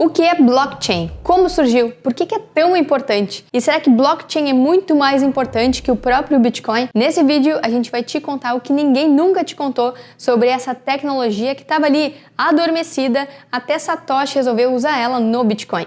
O que é blockchain? Como surgiu? Por que é tão importante? E será que blockchain é muito mais importante que o próprio Bitcoin? Nesse vídeo a gente vai te contar o que ninguém nunca te contou sobre essa tecnologia que estava ali adormecida até Satoshi resolver usar ela no Bitcoin.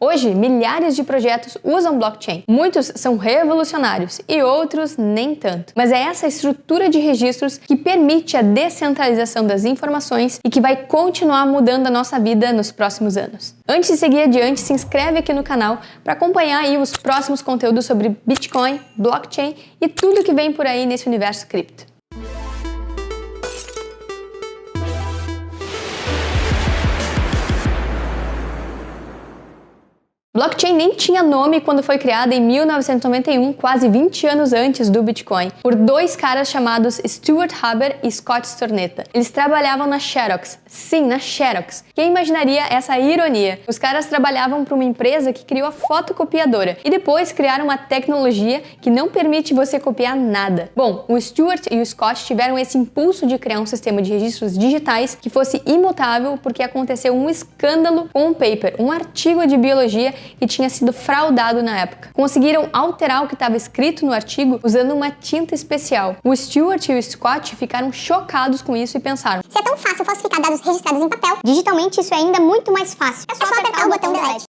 Hoje, milhares de projetos usam blockchain. Muitos são revolucionários e outros nem tanto. Mas é essa estrutura de registros que permite a descentralização das informações e que vai continuar mudando a nossa vida nos próximos anos. Antes de seguir adiante, se inscreve aqui no canal para acompanhar aí os próximos conteúdos sobre Bitcoin, blockchain e tudo que vem por aí nesse universo cripto. Blockchain nem tinha nome quando foi criada em 1991, quase 20 anos antes do Bitcoin, por dois caras chamados Stuart Haber e Scott Stornetta. Eles trabalhavam na Xerox. Sim, na Xerox. Quem imaginaria essa ironia? Os caras trabalhavam para uma empresa que criou a fotocopiadora e depois criaram uma tecnologia que não permite você copiar nada. Bom, o Stuart e o Scott tiveram esse impulso de criar um sistema de registros digitais que fosse imutável porque aconteceu um escândalo com um paper, um artigo de biologia que tinha sido fraudado na época. Conseguiram alterar o que estava escrito no artigo usando uma tinta especial. O Stuart e o Scott ficaram chocados com isso e pensaram: se é tão fácil falsificar dados registrados em papel, digitalmente isso é ainda muito mais fácil. É só apertar o botão delete.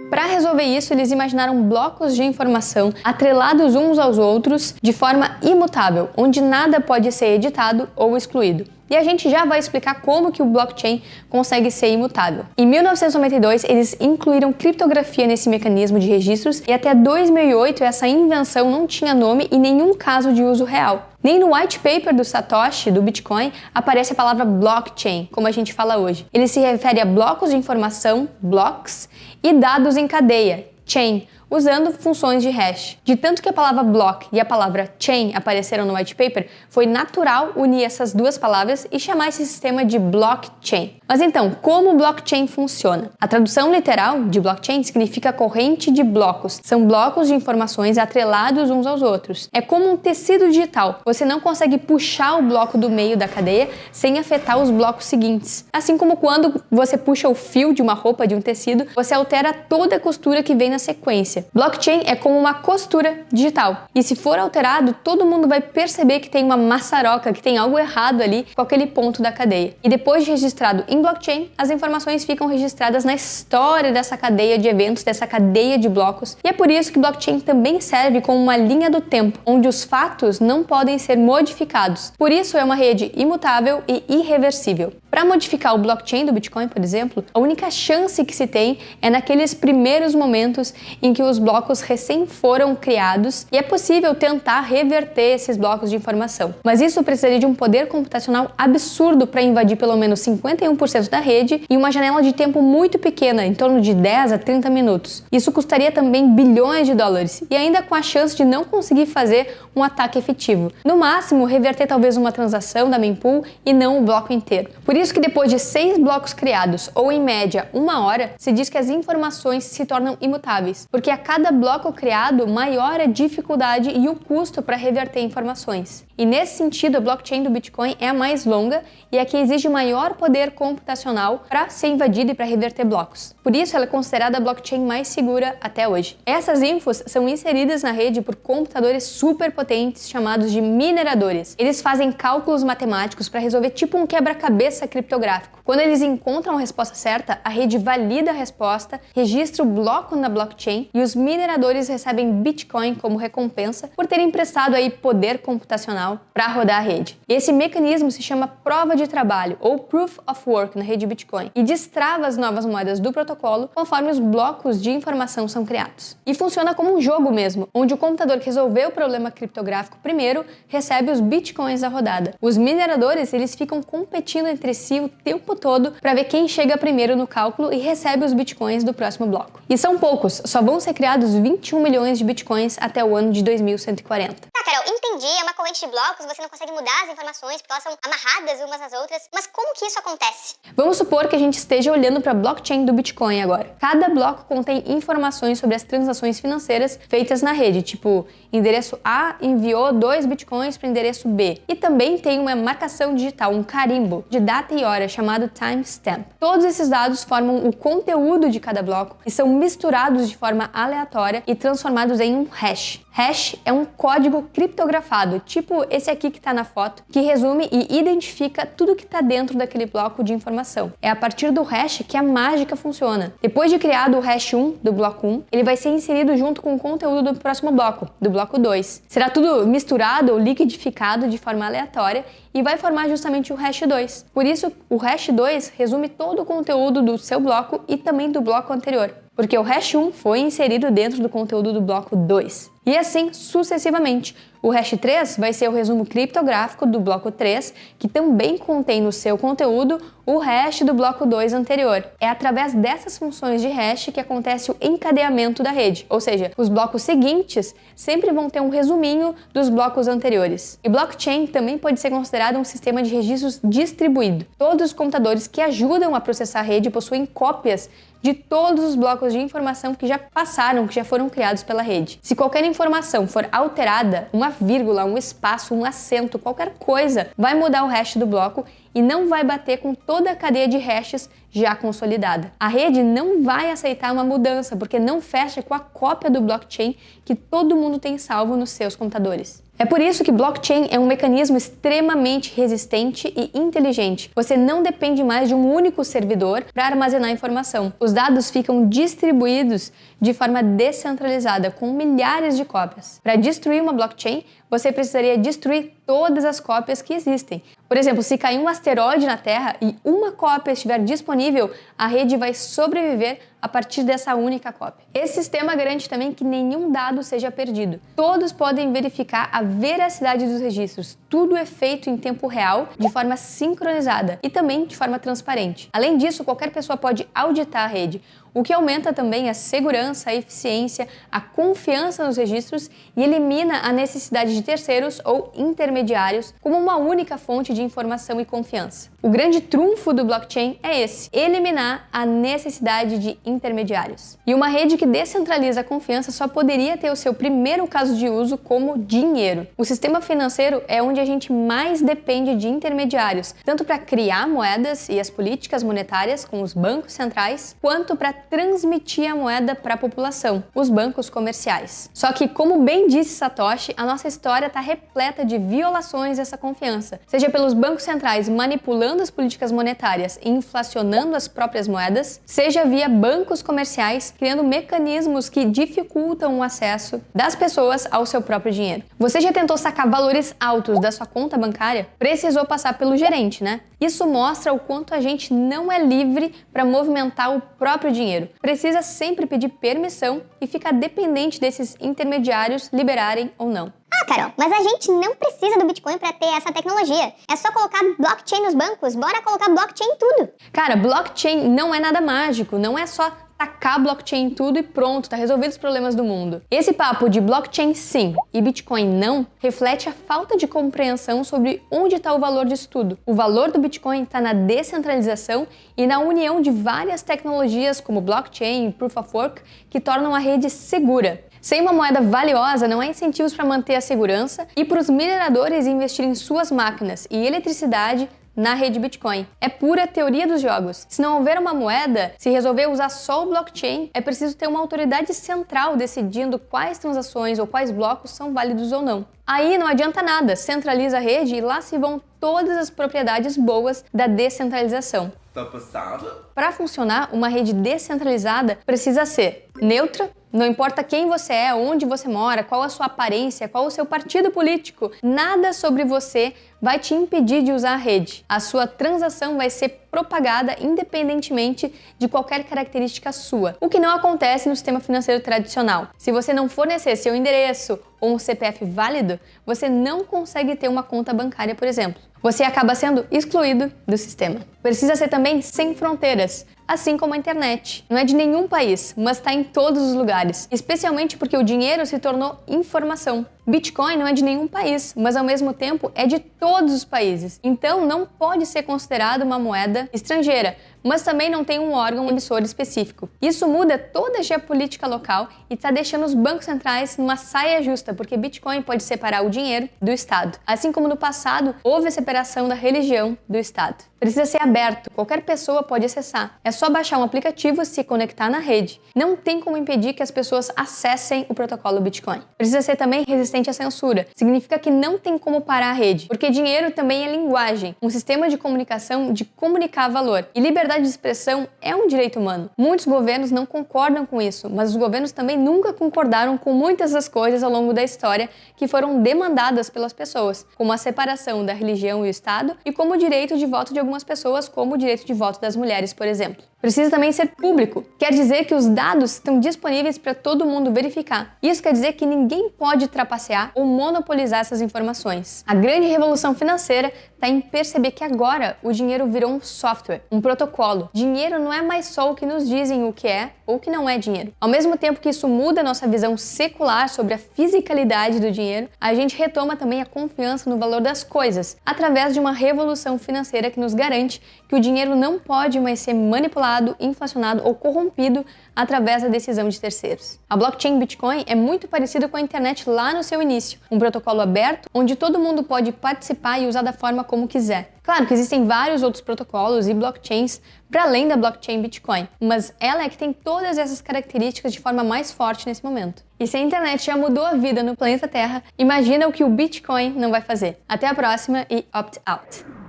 Para resolver isso, eles imaginaram blocos de informação atrelados uns aos outros de forma imutável, onde nada pode ser editado ou excluído. E a gente já vai explicar como que o blockchain consegue ser imutável. Em 1992, eles incluíram criptografia nesse mecanismo de registros e até 2008 essa invenção não tinha nome e nenhum caso de uso real. Nem no white paper do Satoshi, do Bitcoin, aparece a palavra blockchain, como a gente fala hoje. Ele se refere a blocos de informação, blocks, e dados em cadeia, chain, usando funções de hash. De tanto que a palavra block e a palavra chain apareceram no white paper, foi natural unir essas duas palavras e chamar esse sistema de blockchain. Mas então, como o blockchain funciona? A tradução literal de blockchain significa corrente de blocos. São blocos de informações atrelados uns aos outros. É como um tecido digital. Você não consegue puxar o bloco do meio da cadeia sem afetar os blocos seguintes. Assim como quando você puxa o fio de uma roupa, de um tecido, você altera toda a costura que vem na sequência. Blockchain é como uma costura digital. E se for alterado, todo mundo vai perceber que tem uma maçaroca, que tem algo errado ali com aquele ponto da cadeia. E depois de registrado em blockchain, as informações ficam registradas na história dessa cadeia de eventos, dessa cadeia de blocos. E é por isso que blockchain também serve como uma linha do tempo, onde os fatos não podem ser modificados. Por isso é uma rede imutável e irreversível. Para modificar o blockchain do Bitcoin, por exemplo, a única chance que se tem é naqueles primeiros momentos em que os blocos recém foram criados e é possível tentar reverter esses blocos de informação. Mas isso precisaria de um poder computacional absurdo para invadir pelo menos 51% da rede e uma janela de tempo muito pequena, em torno de 10 a 30 minutos. Isso custaria também bilhões de dólares e ainda com a chance de não conseguir fazer um ataque efetivo. No máximo, reverter talvez uma transação da mempool e não o bloco inteiro. Por isso que depois de 6 blocos criados, ou em média 1 hora, se diz que as informações se tornam imutáveis, porque a cada bloco criado, maior a dificuldade e o custo para reverter informações. E nesse sentido, a blockchain do Bitcoin é a mais longa e a que exige maior poder computacional para ser invadida e para reverter blocos. Por isso, ela é considerada a blockchain mais segura até hoje. Essas infos são inseridas na rede por computadores super potentes chamados de mineradores. Eles fazem cálculos matemáticos para resolver tipo um quebra-cabeça criptográfico. Quando eles encontram a resposta certa, a rede valida a resposta, registra o bloco na blockchain e os mineradores recebem Bitcoin como recompensa por terem prestado aí poder computacional para rodar a rede. Esse mecanismo se chama prova de trabalho ou Proof of Work na rede Bitcoin e destrava as novas moedas do protocolo conforme os blocos de informação são criados. E funciona como um jogo mesmo, onde o computador que resolveu o problema criptográfico primeiro recebe os Bitcoins da rodada. Os mineradores, eles ficam competindo entre si o tempo todo para ver quem chega primeiro no cálculo e recebe os Bitcoins do próximo bloco. E são poucos, só vão ser criados 21 milhões de Bitcoins até o ano de 2140. Tá, Carol, entendi, é uma corrente de blocos, você não consegue mudar as informações porque elas são amarradas umas às outras, mas como que isso acontece? Vamos supor que a gente esteja olhando para a blockchain do Bitcoin agora. Cada bloco contém informações sobre as transações financeiras feitas na rede, tipo, endereço A enviou 2 Bitcoins para o endereço B. E também tem uma marcação digital, um carimbo, de data data e hora, chamado timestamp. Todos esses dados formam o conteúdo de cada bloco e são misturados de forma aleatória e transformados em um hash. Hash é um código criptografado, tipo esse aqui que está na foto, que resume e identifica tudo que está dentro daquele bloco de informação. É a partir do hash que a mágica funciona. Depois de criado o hash 1 do bloco 1, ele vai ser inserido junto com o conteúdo do próximo bloco, do bloco 2. Será tudo misturado ou liquidificado de forma aleatória e vai formar justamente o hash 2. Por isso, o hash 2 resume todo o conteúdo do seu bloco e também do bloco anterior, porque o hash 1 foi inserido dentro do conteúdo do bloco 2. E assim sucessivamente. O hash 3 vai ser o resumo criptográfico do bloco 3, que também contém no seu conteúdo o hash do bloco 2 anterior. É através dessas funções de hash que acontece o encadeamento da rede, ou seja, os blocos seguintes sempre vão ter um resuminho dos blocos anteriores. E blockchain também pode ser considerado um sistema de registros distribuído. Todos os computadores que ajudam a processar a rede possuem cópias de todos os blocos de informação que já passaram, que já foram criados pela rede. Se qualquer informação for alterada, uma vírgula, um espaço, um acento, qualquer coisa, vai mudar o hash do bloco e não vai bater com toda a cadeia de hashes já consolidada. A rede não vai aceitar uma mudança, porque não fecha com a cópia do blockchain que todo mundo tem salvo nos seus computadores. É por isso que blockchain é um mecanismo extremamente resistente e inteligente. Você não depende mais de um único servidor para armazenar informação. Os dados ficam distribuídos de forma descentralizada, com milhares de cópias. Para destruir uma blockchain, você precisaria destruir todas as cópias que existem. Por exemplo, se cair um asteroide na Terra e uma cópia estiver disponível, a rede vai sobreviver a partir dessa única cópia. Esse sistema garante também que nenhum dado seja perdido. Todos podem verificar a veracidade dos registros. Tudo é feito em tempo real, de forma sincronizada e também de forma transparente. Além disso, qualquer pessoa pode auditar a rede, o que aumenta também a segurança, a eficiência, a confiança nos registros e elimina a necessidade de terceiros ou intermediários como uma única fonte de informação e confiança. O grande trunfo do blockchain é esse: eliminar a necessidade de intermediários. E uma rede que descentraliza a confiança só poderia ter o seu primeiro caso de uso como dinheiro. O sistema financeiro é onde a gente mais depende de intermediários, tanto para criar moedas e as políticas monetárias com os bancos centrais, quanto para transmitir a moeda para a população, os bancos comerciais. Só que, como bem disse Satoshi, a nossa história está repleta de violações dessa confiança, seja pelos bancos centrais manipulando as políticas monetárias e inflacionando as próprias moedas, seja via bancos comerciais criando mecanismos que dificultam o acesso das pessoas ao seu próprio dinheiro. Você já tentou sacar valores altos da sua conta bancária? Precisou passar pelo gerente, né? Isso mostra o quanto a gente não é livre para movimentar o próprio dinheiro. Precisa sempre pedir permissão e ficar dependente desses intermediários liberarem ou não. Ah, Carol, mas a gente não precisa do Bitcoin para ter essa tecnologia. É só colocar blockchain nos bancos. Bora colocar blockchain em tudo. Cara, blockchain não é nada mágico, não é só tacar blockchain em tudo e pronto, tá resolvido os problemas do mundo. Esse papo de blockchain sim e Bitcoin não reflete a falta de compreensão sobre onde está o valor disso tudo. O valor do Bitcoin está na descentralização e na união de várias tecnologias como blockchain e Proof of Work que tornam a rede segura. Sem uma moeda valiosa, não há incentivos para manter a segurança e para os mineradores investirem suas máquinas e eletricidade na rede Bitcoin. É pura teoria dos jogos. Se não houver uma moeda, se resolver usar só o blockchain, é preciso ter uma autoridade central decidindo quais transações ou quais blocos são válidos ou não. Aí não adianta nada, centraliza a rede e lá se vão todas as propriedades boas da descentralização. Tá passada? Para funcionar, uma rede descentralizada precisa ser neutra. Não importa quem você é, onde você mora, qual a sua aparência, qual o seu partido político, nada sobre você vai te impedir de usar a rede. A sua transação vai ser propagada independentemente de qualquer característica sua, o que não acontece no sistema financeiro tradicional. Se você não fornecer seu endereço ou um CPF válido, você não consegue ter uma conta bancária, por exemplo. Você acaba sendo excluído do sistema. Precisa ser também sem fronteiras, assim como a internet. Não é de nenhum país, mas está em todos os lugares, especialmente porque o dinheiro se tornou informação. Bitcoin não é de nenhum país, mas ao mesmo tempo é de todos os países. Então não pode ser considerado uma moeda estrangeira, mas também não tem um órgão emissor específico. Isso muda toda a geopolítica local e está deixando os bancos centrais numa saia justa, porque Bitcoin pode separar o dinheiro do Estado. Assim como no passado houve a separação da religião do Estado. Precisa ser aberto, qualquer pessoa pode acessar. É só baixar um aplicativo e se conectar na rede. Não tem como impedir que as pessoas acessem o protocolo Bitcoin. Precisa ser também resistente à censura. Significa que não tem como parar a rede, porque dinheiro também é linguagem, um sistema de comunicação de comunicar valor. E liberdade de expressão é um direito humano. Muitos governos não concordam com isso, mas os governos também nunca concordaram com muitas das coisas ao longo da história que foram demandadas pelas pessoas, como a separação da religião e o Estado e como o direito de voto de algumas pessoas, como o direito de voto das mulheres, por exemplo. Precisa também ser público. Quer dizer que os dados estão disponíveis para todo mundo verificar. Isso quer dizer que ninguém pode trapacear ou monopolizar essas informações. A grande revolução financeira está em perceber que agora o dinheiro virou um software, um protocolo. Dinheiro não é mais só o que nos dizem o que é ou o que não é dinheiro. Ao mesmo tempo que isso muda a nossa visão secular sobre a fisicalidade do dinheiro, a gente retoma também a confiança no valor das coisas, através de uma revolução financeira que nos garante que o dinheiro não pode mais ser manipulado, inflacionado ou corrompido através da decisão de terceiros. A blockchain Bitcoin é muito parecida com a internet lá no seu início, um protocolo aberto onde todo mundo pode participar e usar da forma como quiser. Claro que existem vários outros protocolos e blockchains para além da blockchain Bitcoin, mas ela é que tem todas essas características de forma mais forte nesse momento. E se a internet já mudou a vida no planeta Terra, imagina o que o Bitcoin não vai fazer. Até a próxima e opt out!